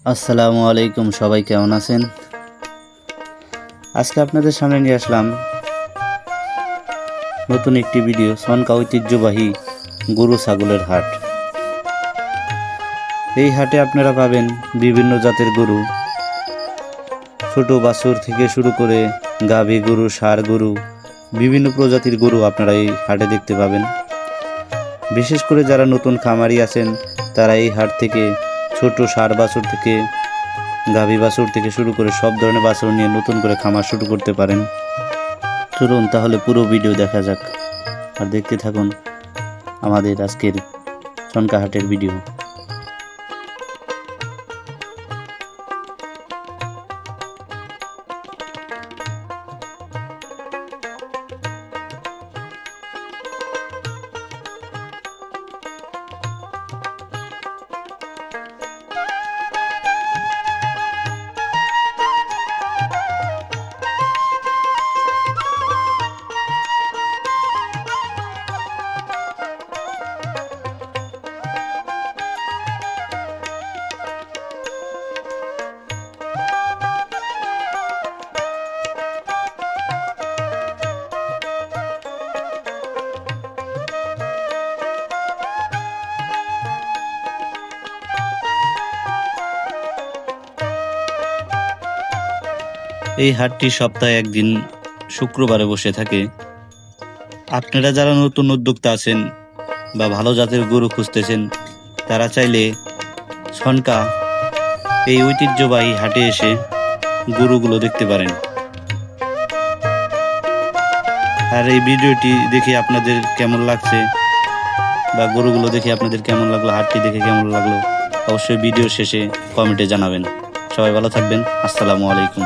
আসসালামু আলাইকুম, সবাই কেমন আছেন? আজকে আপনাদের সামনে নিয়ে আসলাম নতুন একটি ভিডিও। সনকা ঐতিহ্যবাহী গরু ছাগলের হাট। এই হাটে আপনারা পাবেন বিভিন্ন জাতের গরু, ছোট বাছুর থেকে শুরু করে গাভী গরু, ষাঁড় গরু, বিভিন্ন প্রজাতির গরু আপনারা এই হাটে দেখতে পাবেন। বিশেষ করে যারা নতুন খামারি আছেন তারা এই হাট থেকে ছোট ষাঁড় বাছুর থেকে গাভী বাছুর থেকে শুরু করে সব ধরনের বাছুর নিয়ে নতুন করে খামার শুরু করতে পারেন। চলুন তাহলে পুরো ভিডিও দেখা যাক, আর দেখতে থাকুন আমাদের আজকের সনকা হাটের ভিডিও। এই হাটটি সপ্তাহে একদিন শুক্রবারে বসে থাকে। আপনারা যারা নতুন উদ্যোক্তা আছেন বা ভালো জাতের গরু খুঁজতেছেন তারা চাইলে সনকা এই ঐতিহ্যবাহী হাটে এসে গরুগুলো দেখতে পারেন। আর এই ভিডিওটি দেখে আপনাদের কেমন লাগছে বা গরুগুলো দেখে আপনাদের কেমন লাগলো, হাটটি দেখে কেমন লাগলো, অবশ্যই ভিডিও শেষে কমেন্টে জানাবেন। সবাই ভালো থাকবেন। আসসালামু আলাইকুম।